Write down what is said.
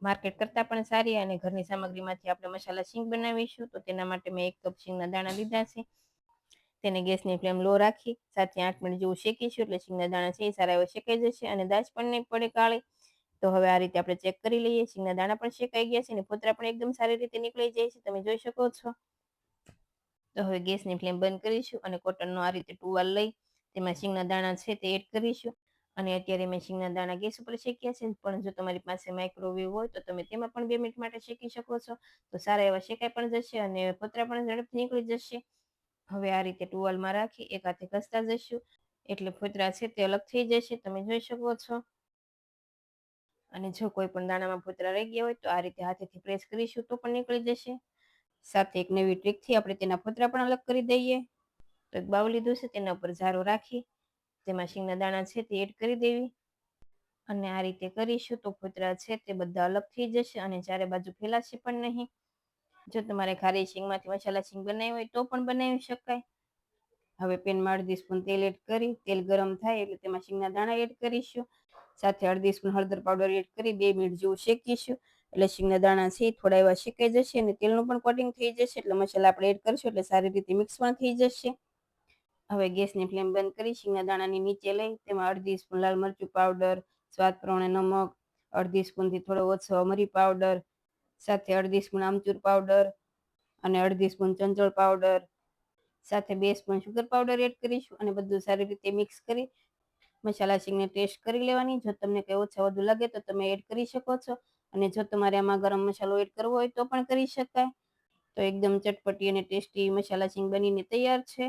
Market કરતાં પણ સારી અને ઘરની સામગ્રીમાંથી આપણે મસાલા શીંગ બનાવીશું. તો તેના માટે મેં 1 કપ શીંગના દાણા લીધા છે. તેને ગેસની ફ્લેમ લો રાખી 7 થી 8 મિનિટ જેવું શેકીશું એટલે શીંગના દાણા છે એ સારા એવા શેકાઈ જશે અને દાજ પણ નહીં પડે કાળી. તો હવે આ રીતે આપણે ચેક કરી લઈએ. શીંગના દાણા પણ શેકાઈ ગયા છે અને ફોતરા પણ એકદમ સારી રીતે નીકળી જાય છે, તમે જોઈ શકો છો. તો હવે ગેસની ફ્લેમ બંધ કરીશું અને કોટનનો આ રીતે ટુવાલ લઈ તેમાં શીંગના દાણા છે તે એડ કરીશું. અને અત્યારે મેં શીંગના દાણા ગેસ ઉપર શેક્યા છે, પણ જો તમારી પાસે માઇક્રોવેવ હોય તો તમે તેમાં પણ 2 મિનિટ માટે શેકી શકો છો. તો સારા એવા શેકાઈ પણ જશે અને ફોતરા પણ ઝડપથી નીકળી જશે. હવે આ રીતે ટુવાલમાં રાખી એક હાથે ઘસતા જઈશું એટલે ફોતરા છે તે અલગ થઈ જશે, તમે જોઈ શકો છો. અને જો કોઈ પણ દાણામાં ફોતરા રહી ગયા હોય તો આ રીતે હાથેથી પ્રેસ કરીશું તો પણ નીકળી જશે. સાથે એક નવી ટ્રીકથી આપણે તેના ફોતરા પણ અલગ કરી દઈએ. તો એક બાઉલ લીધું છે, તેના ઉપર ઝારો રાખી તેમાં શીંગના દાણા છે તે એડ કરી દેવી અને આ રીતે કરીશું તો ફોતરા છે તે બધા અલગ થઈ જશે અને ચારે બાજુ ફેલાશે પણ નહીં. જો તમારે ખારી શીંગમાંથી મસાલા શીંગ બનાવી હોય તો પણ બનાવી શકાય. હવે પેનમાં 1/2 સ્પૂન તેલ એડ કરી તેલ ગરમ થાય એટલે તેમાં શીંગના દાણા એડ કરીશું. સાથે 1/2 સ્પૂન હળદર પાવડર એડ કરી 2 મિનિટ જેવું શેકીશું એટલે શીંગના દાણા છે થોડા એવા શેકાઈ જશે અને તેલનું પણ કોટિંગ થઈ જશે. એટલે મસાલા આપણે એડ કરીશું એટલે સારી રીતે મિક્સ પણ થઈ જશે. હવે ગેસની ફ્લેમ બંધ કરી શીંગના દાણાની નીચે લઈ તેમાં 1/2 સ્પૂન લાલ મરચું પાવડર, સ્વાદ પ્રમાણે નમક, 1/2 સ્પૂનથી થોડો ઓછો મરી પાવડર, સાથે 1/2 સ્પૂન આમચૂર પાવડર અને 1/2 સ્પૂન ચંચળ પાવડર, સાથે 2 સ્પૂન સુગર પાવડર એડ કરીશું અને બધું સારી રીતે મિક્સ કરી મસાલા શીંગને ટેસ્ટ કરી લેવાની. જો તમને કંઈ ઓછા વધુ લાગે તો તમે એડ કરી શકો છો અને જો તમારે આમાં ગરમ મસાલો એડ કરવો હોય તો પણ કરી શકાય. તો એકદમ ચટપટી અને ટેસ્ટી મસાલા શીંગ બનીને તૈયાર છે.